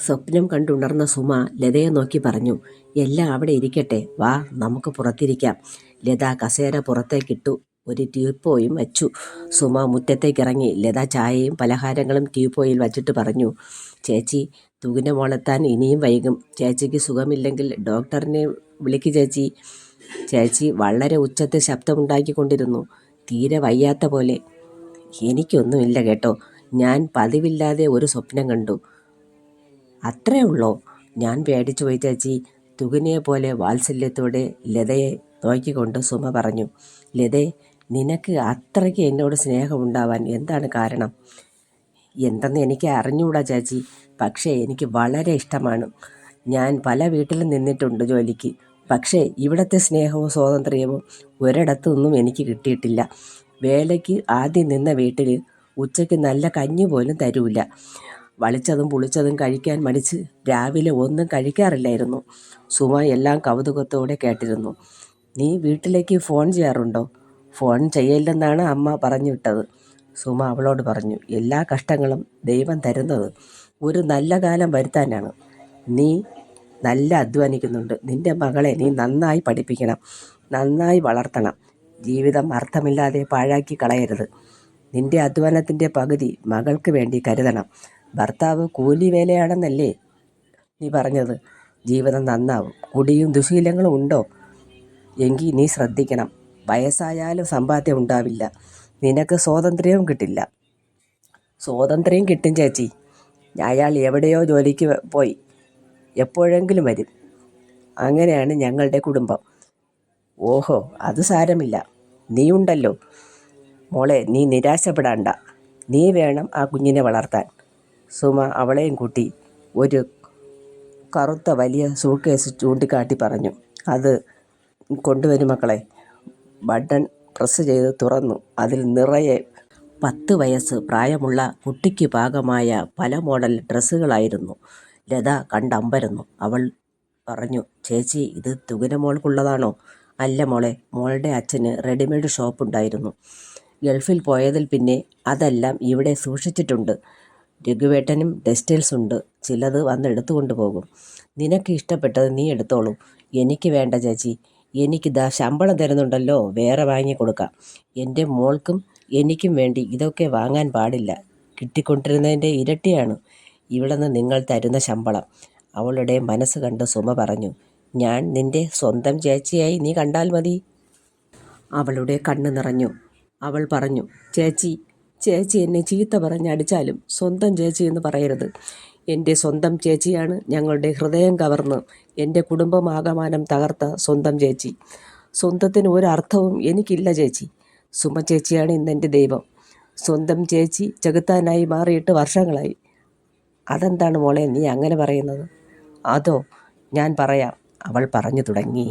സ്വപ്നം കണ്ടുണർന്ന സുമ ലതയെ നോക്കി പറഞ്ഞു, എല്ലാം അവിടെ ഇരിക്കട്ടെ, വാ നമുക്ക് പുറത്തിരിക്കാം. ലത കസേര പുറത്തേക്കിട്ടു. ഒരു ടീപ്പോയും വച്ചു. സുമ മുറ്റത്തേക്കിറങ്ങി. ലത ചായയും പലഹാരങ്ങളും ടീപ്പോയിൽ വച്ചിട്ട് പറഞ്ഞു, ചേച്ചി, തുകിൻ്റെ മോളെത്താൻ ഇനിയും വൈകും. ചേച്ചിക്ക് സുഖമില്ലെങ്കിൽ ഡോക്ടറിനെ വിളിക്ക് ചേച്ചി. ചേച്ചി വളരെ ഉച്ചത്തിൽ ശബ്ദമുണ്ടാക്കിക്കൊണ്ടിരുന്നു. തീരെ വയ്യാത്ത പോലെ. എനിക്കൊന്നുമില്ല കേട്ടോ, ഞാൻ പതിവില്ലാതെ ഒരു സ്വപ്നം കണ്ടു, അത്രേ ഉള്ളോ? ഞാൻ പേടിച്ചു പോയി ചേച്ചി. തുകിനെ പോലെ വാത്സല്യത്തോടെ ലതയെ നോക്കിക്കൊണ്ട് സുമ പറഞ്ഞു, ലതേ, നിനക്ക് അത്രയ്ക്ക് എന്നോട് സ്നേഹമുണ്ടാവാൻ എന്താണ് കാരണം? എന്തെന്ന് എനിക്ക് അറിഞ്ഞുകൂടാ ചേച്ചി, പക്ഷേ എനിക്ക് വളരെ ഇഷ്ടമാണ്. ഞാൻ പല വീട്ടിലും നിന്നിട്ടുണ്ട് ജോലിക്ക്, പക്ഷേ ഇവിടുത്തെ സ്നേഹവും സ്വാതന്ത്ര്യവും ഒരിടത്തൊന്നും എനിക്ക് കിട്ടിയിട്ടില്ല. വേലയ്ക്ക് ആദ്യം നിന്ന വീട്ടിൽ ഉച്ചയ്ക്ക് നല്ല കഞ്ഞി പോലും തരൂല. വളിച്ചതും പുളിച്ചതും കഴിക്കാൻ മടിച്ച് രാവിലെ ഒന്നും കഴിക്കാറില്ലായിരുന്നു. സുമ എല്ലാം കൗതുകത്തോടെ കേട്ടിരുന്നു. നീ വീട്ടിലേക്ക് ഫോൺ ചെയ്യാറുണ്ടോ? ഫോൺ ചെയ്യില്ലെന്നാണ് അമ്മ പറഞ്ഞു വിട്ടത്. സുമ അവളോട് പറഞ്ഞു, എല്ലാ കഷ്ടങ്ങളും ദൈവം തരുന്നത് ഒരു നല്ല കാലം വരുത്താനാണ്. നീ നല്ല അധ്വാനിക്കുന്നുണ്ട്. നിൻ്റെ മകളെ നീ നന്നായി പഠിപ്പിക്കണം, നന്നായി വളർത്തണം. ജീവിതം അർത്ഥമില്ലാതെ പാഴാക്കി കളയരുത്. നിൻ്റെ അധ്വാനത്തിൻ്റെ പകുതി മകൾക്ക് വേണ്ടി കരുതണം. ഭർത്താവ് കൂലി വേലയാണെന്നല്ലേ നീ പറഞ്ഞത്? ജീവിതം നന്നാവും. കുടിയും ദുശീലങ്ങളും ഉണ്ടോ? എങ്കിൽ നീ ശ്രദ്ധിക്കണം. വയസ്സായാലും സമ്പാദ്യം ഉണ്ടാവില്ല. നിനക്ക് സ്വാതന്ത്ര്യവും കിട്ടില്ല. സ്വാതന്ത്ര്യം കിട്ടും ചേച്ചി. അയാൾ എവിടെയോ ജോലിക്ക് പോയി എപ്പോഴെങ്കിലും വരും. അങ്ങനെയാണ് ഞങ്ങളുടെ കുടുംബം. ഓഹോ, അത് സാരമില്ല. നീ ഉണ്ടല്ലോ മോളെ, നീ നിരാശപ്പെടാണ്ട. നീ വേണം ആ കുഞ്ഞിനെ വളർത്താൻ. സുമ അവളെയും കൂട്ടി ഒരു കറുത്ത വലിയ സൂട്ട്കേസ് ചൂണ്ടിക്കാട്ടി പറഞ്ഞു, അത് കൊണ്ടുവരും മക്കളെ. ബട്ടൺ പ്രസ് ചെയ്ത് തുറന്നു. അതിൽ നിറയെ 10 വയസ്സ് പ്രായമുള്ള കുട്ടിക്ക് പാകമായ പല മോഡൽ ഡ്രസ്സുകളായിരുന്നു. ലത കണ്ടമ്പരന്നു. അവൾ പറഞ്ഞു, ചേച്ചി, ഇത് തുകിന മോൾക്കുള്ളതാണോ? അല്ല മോളെ, മോളുടെ അച്ഛന് റെഡിമെയ്ഡ് ഷോപ്പുണ്ടായിരുന്നു. ഗൾഫിൽ പോയതിൽ പിന്നെ അതെല്ലാം ഇവിടെ സൂക്ഷിച്ചിട്ടുണ്ട്. രഘുവേട്ടനും ടെക്സ്റ്റൈൽസ് ഉണ്ട്. ചിലത് വന്ന് എടുത്തുകൊണ്ട് പോകും. നിനക്ക് ഇഷ്ടപ്പെട്ടത് നീ എടുത്തോളൂ. എനിക്ക് വേണ്ട ചേച്ചി. എനിക്കിതാ ശമ്പളം തരുന്നുണ്ടല്ലോ, വേറെ വാങ്ങിക്കൊടുക്കാം. എൻ്റെ മോൾക്കും എനിക്കും വേണ്ടി ഇതൊക്കെ വാങ്ങാൻ പാടില്ല. കിട്ടിക്കൊണ്ടിരുന്നതിൻ്റെ ഇരട്ടിയാണ് ഇവിടെ നിന്ന് നിങ്ങൾ തരുന്ന ശമ്പളം. അവളുടെ മനസ്സ് കണ്ട് സുമ പറഞ്ഞു, ഞാൻ നിൻ്റെ സ്വന്തം ചേച്ചിയായി നീ കണ്ടാൽ മതി. അവളുടെ കണ്ണ് നിറഞ്ഞു. അവൾ പറഞ്ഞു, ചേച്ചി, ചേച്ചി എന്നെ ചീത്ത പറഞ്ഞടിച്ചാലും സ്വന്തം ചേച്ചി എന്ന് പറയരുത്. എൻ്റെ സ്വന്തം ചേച്ചിയാണ് ഞങ്ങളുടെ ഹൃദയം കവർന്ന് എൻ്റെ കുടുംബമാകമാനം തകർത്ത സ്വന്തം ചേച്ചി. സ്വന്തത്തിന് ഒരർത്ഥവും എനിക്കില്ല ചേച്ചി. സുമ ചേച്ചിയാണ് ഇന്നെൻ്റെ ദൈവം. സ്വന്തം ചേച്ചി ചെകുത്താനായി മാറിയിട്ട് വർഷങ്ങളായി. അതെന്താണ് മോളെ നീ അങ്ങനെ പറയുന്നത്? അതോ, ഞാൻ പറയാം. അവൾ പറഞ്ഞു തുടങ്ങി.